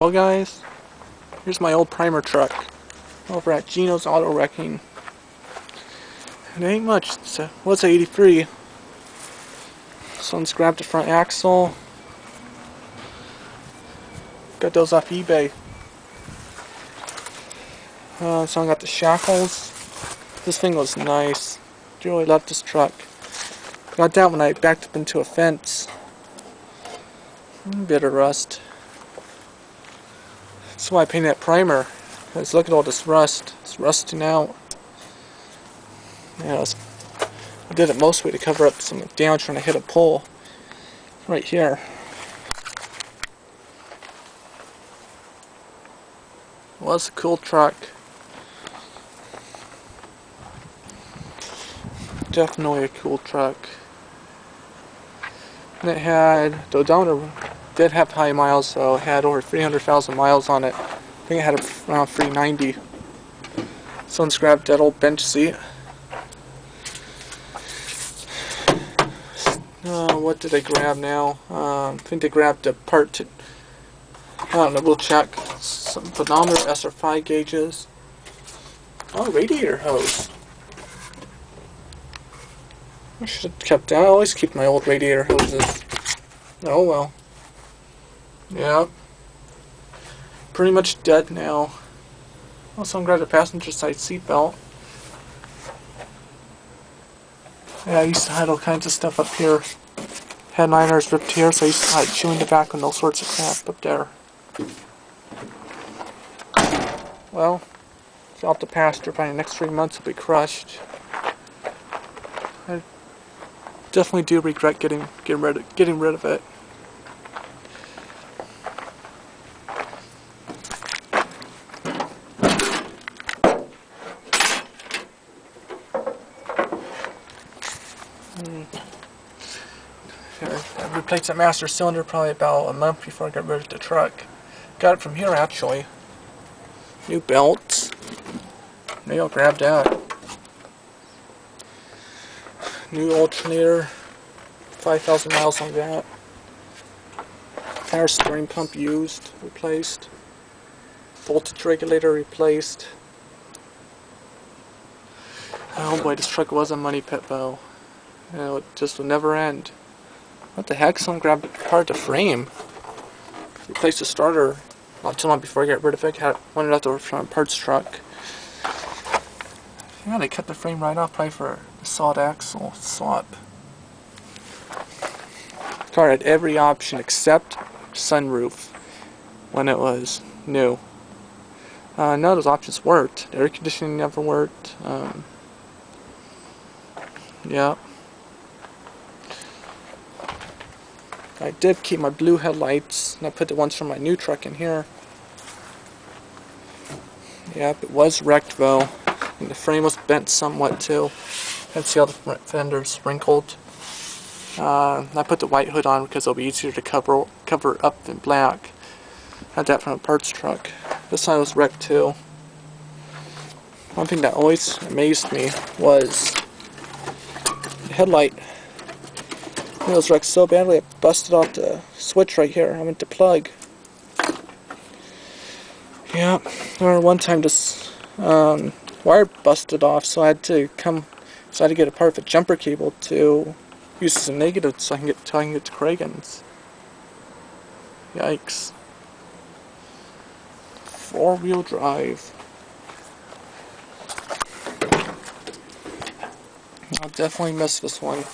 Well guys, here's my old primer truck over at Gino's Auto Wrecking. It ain't much, it's a 83. Someone's grabbed the front axle. Got those off eBay. Someone got the shackles. This thing was nice. Really loved this truck. Got that when I backed up into a fence. A bit of rust. That's why I painted that primer. Because look at all this rust. It's rusting out. Yeah, I did it mostly to cover up some damage when I hit a pole. Right here. Well, it's a cool truck. Definitely a cool truck. And it had, the odometer did have high miles, so it had over 300,000 miles on it. I think it had around 390. Someone's grabbed that old bench seat. What did they grab now? I think they grabbed a part to, I don't know, we'll check. Some pedometer, SR5 gauges. Oh, radiator hose. I should have kept that. I always keep my old radiator hoses. Oh well. Yeah. Pretty much dead now. Oh, someone grabbed a passenger side seatbelt. Yeah, I used to hide all kinds of stuff up here. Headliners ripped here, so I used to hide chewing tobacco and all sorts of crap up there. Well, it's out the pasture. By the next 3 months, it'll be crushed. I definitely do regret getting rid of it. I replaced that master cylinder probably about a month before I got rid of the truck. Got it from here actually. New belts. Maybe I'll grab that. New alternator. 5,000 miles on that. Power steering pump used, replaced. Voltage regulator replaced. Oh boy, this truck was a money pit though. You know, it just would never end. What the heck? Someone grabbed apart the frame. Replaced the starter not too long before I got rid of it. Wanted out the front parts truck. Yeah, they cut the frame right off probably for a solid axle swap. Car had every option except sunroof when it was new. None of those options worked. The air conditioning never worked. Yeah. I did keep my blue headlights, and I put the ones from my new truck in here. Yep, it was wrecked though, and the frame was bent somewhat too. And see how the fender's wrinkled. I put the white hood on because it'll be easier to cover up than black. Had that from a parts truck. This side was wrecked too. One thing that always amazed me was the headlight. It was wrecked so badly I busted off the switch right here. I went to plug. Yeah, or one time this wire busted off, so I had to get a part of a jumper cable to use as a negative so I can get to Kragen's. Yikes. 4-wheel drive. I'll definitely miss this one.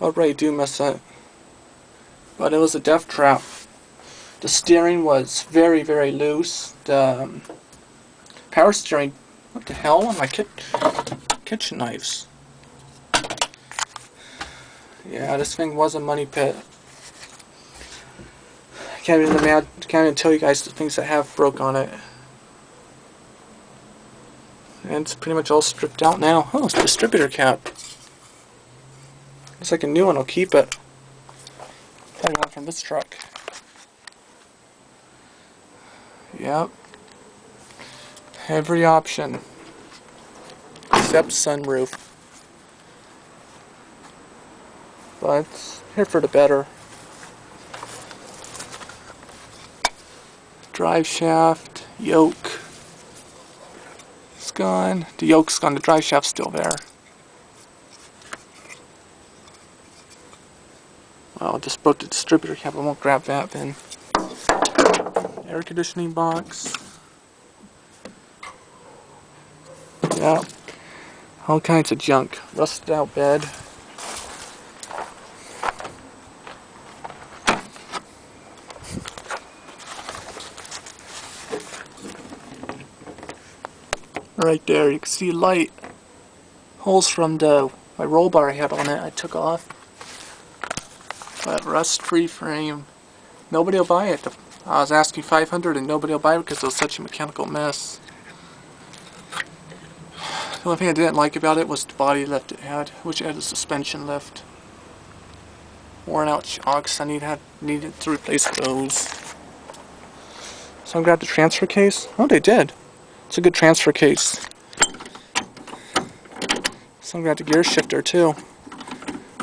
I really do miss it. But it was a death trap. The steering was very, very loose. The power steering, what the hell? My kitchen knives. Yeah, this thing was a money pit. I can't even tell you guys the things that have broke on it. And it's pretty much all stripped out now. Oh, it's a distributor cap. Looks like a new one. I'll keep it. Probably one from this truck. Yep. Every option. Except sunroof. But here for the better. Drive shaft, yoke. It's gone. The yoke's gone, the drive shaft's still there. Well, I just broke the distributor cap, I won't grab that then. Air conditioning box. Yeah. All kinds of junk. Rusted out bed. Right there, you can see light. Holes from my roll bar I had on it, I took off. That rust-free frame. Nobody will buy it. I was asking $500 and nobody will buy it because it was such a mechanical mess. The only thing I didn't like about it was the body lift it had, which had a suspension lift. Worn out shocks, I needed to replace those. Someone grabbed the transfer case? Oh, they did. It's a good transfer case. Someone grabbed the gear shifter too.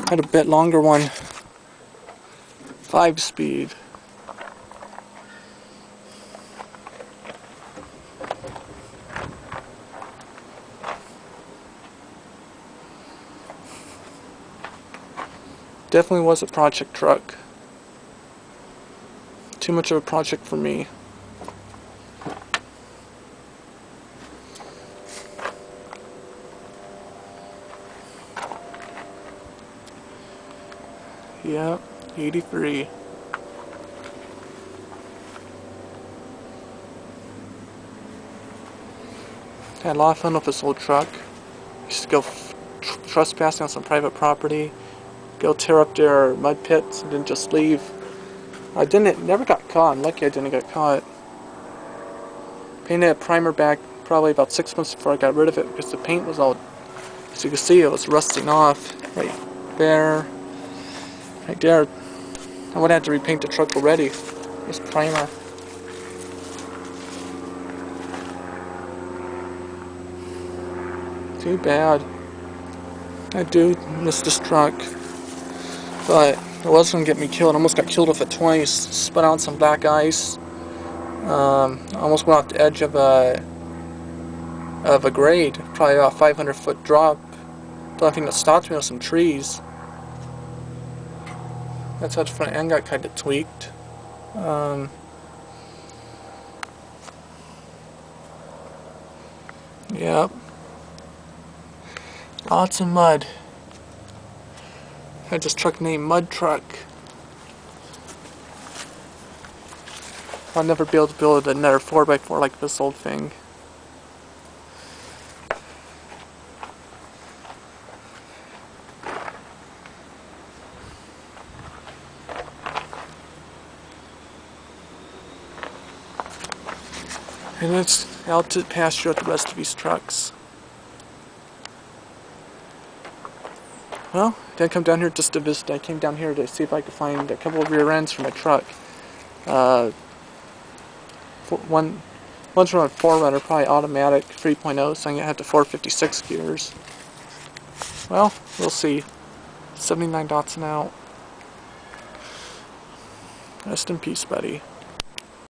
Had a bit longer one. 5-speed. Definitely was a project truck. Too much of a project for me. Yeah, 83. Had a lot of fun with this old truck. Used to go trespassing on some private property, go tear up their mud pits, and then just leave. I never got caught. I'm lucky I didn't get caught. Painted a primer back probably about 6 months before I got rid of it because the paint was all, as you can see, it was rusting off. Right there. Right there. I would have had to repaint the truck already. This primer. Too bad. I do miss this truck. But it was going to get me killed. I almost got killed with it twice. Spun out some black ice. Almost went off the edge of a grade. Probably about a 500-foot drop. The only thing that stopped me was some trees. That's how the front end got kind of tweaked. Yep. Lots of mud. Had this truck named Mud Truck. I'll never be able to build another 4x4 like this old thing. And it's out to pasture with the rest of these trucks. Well, I didn't come down here just to visit. I came down here to see if I could find a couple of rear ends for my truck. One's from a 4Runner, probably automatic 3.0, so I'm going to have the 456 gears. Well, we'll see. 79 Datsun out. Rest in peace, buddy.